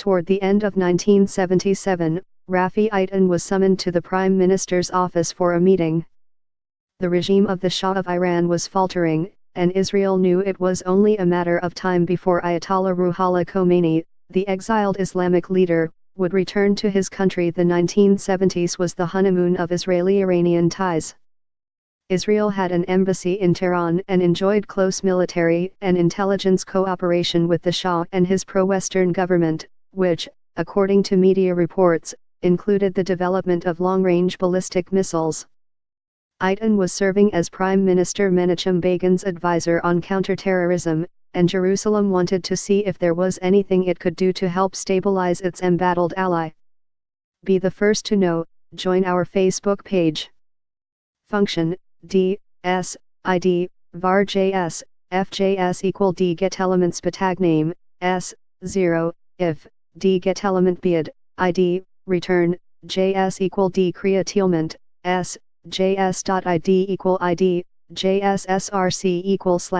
Toward the end of 1977, Rafi Eitan was summoned to the Prime Minister's office for a meeting. The regime of the Shah of Iran was faltering, and Israel knew it was only a matter of time before Ayatollah Ruhollah Khomeini, the exiled Islamic leader, would return to his country. The 1970s was the honeymoon of Israeli-Iranian ties. Israel had an embassy in Tehran and enjoyed close military and intelligence cooperation with the Shah and his pro-Western government, which, according to media reports, included the development of long-range ballistic missiles. Eitan was serving as Prime Minister Menachem Begin's advisor on counterterrorism, and Jerusalem wanted to see if there was anything it could do to help stabilize its embattled ally. Be the first to know. Join our Facebook page. Function D S ID var JS FJS equal D get elements tag name S 0 if D get element bid ID return JS equal D create element S JS.id equal ID JSSRC equal /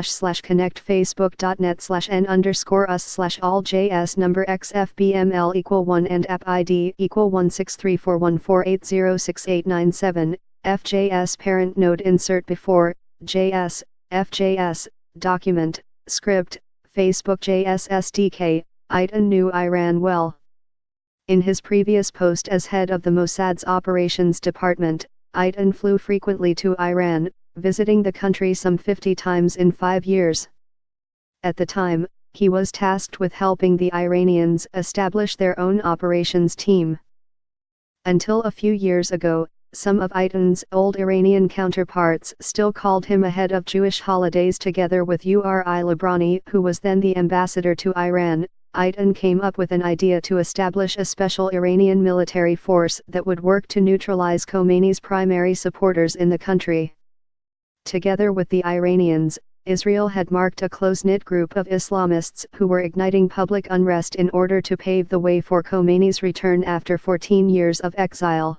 connect facebook.net/n_us/ all JS number XFBML equal 1 and app ID equal 1634148068997 FJS parent node insert before JS FJS document script Facebook JS SDK. Eitan knew Iran well. In his previous post as head of the Mossad's operations department, Eitan flew frequently to Iran, visiting the country some 50 times in 5 years. At the time, he was tasked with helping the Iranians establish their own operations team. Until a few years ago, some of Eitan's old Iranian counterparts still called him ahead of Jewish holidays together with Uri Librani, who was then the ambassador to Iran. Eitan came up with an idea to establish a special Iranian military force that would work to neutralize Khomeini's primary supporters in the country. Together with the Iranians, Israel had marked a close-knit group of Islamists who were igniting public unrest in order to pave the way for Khomeini's return after 14 years of exile.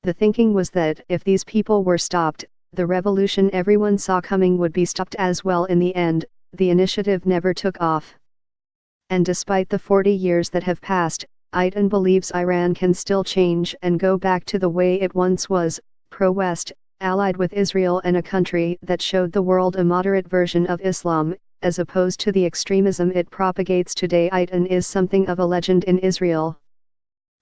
The thinking was that if these people were stopped, the revolution everyone saw coming would be stopped as well. In the end, the initiative never took off. And despite the 40 years that have passed, Eitan believes Iran can still change and go back to the way it once was, pro-West, allied with Israel and a country that showed the world a moderate version of Islam, as opposed to the extremism it propagates today. Eitan is something of a legend in Israel.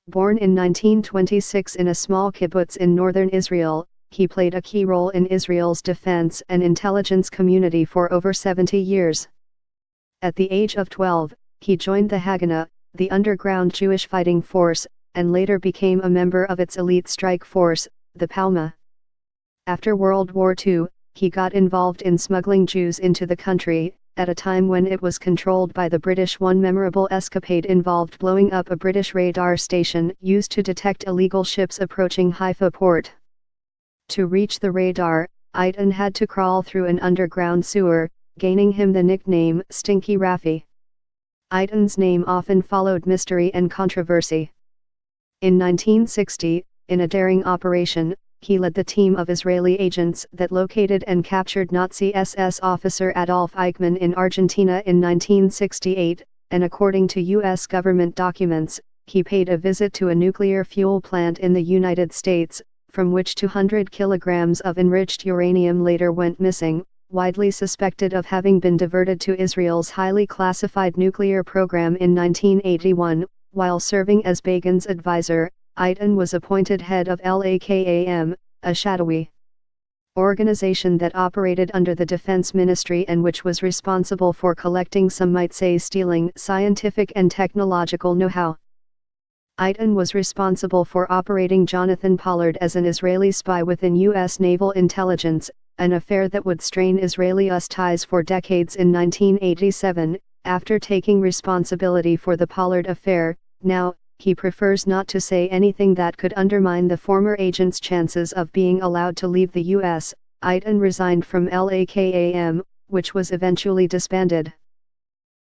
Born in 1926 in a small kibbutz in northern Israel, he played a key role in Israel's defense and intelligence community for over 70 years. At the age of 12, he joined the Haganah, the underground Jewish fighting force, and later became a member of its elite strike force, the Palma. After World War II, he got involved in smuggling Jews into the country, at a time when it was controlled by the British. One memorable escapade involved blowing up a British radar station used to detect illegal ships approaching Haifa port. To reach the radar, Eitan had to crawl through an underground sewer, gaining him the nickname Stinky Rafi. Eitan's name often followed mystery and controversy. In 1960, in a daring operation, he led the team of Israeli agents that located and captured Nazi SS officer Adolf Eichmann in Argentina in 1968, and according to U.S. government documents, he paid a visit to a nuclear fuel plant in the United States, from which 200 kilograms of enriched uranium later went missing, widely suspected of having been diverted to Israel's highly classified nuclear program in 1981. While serving as Begin's advisor, Eitan was appointed head of LAKAM, a shadowy organization that operated under the Defense Ministry and which was responsible for collecting, some might say stealing, scientific and technological know-how. Eitan was responsible for operating Jonathan Pollard as an Israeli spy within U.S. naval intelligence, an affair that would strain Israeli-US ties for decades. In 1987, after taking responsibility for the Pollard affair, now, he prefers not to say anything that could undermine the former agent's chances of being allowed to leave the U.S. Eitan resigned from LAKAM, which was eventually disbanded.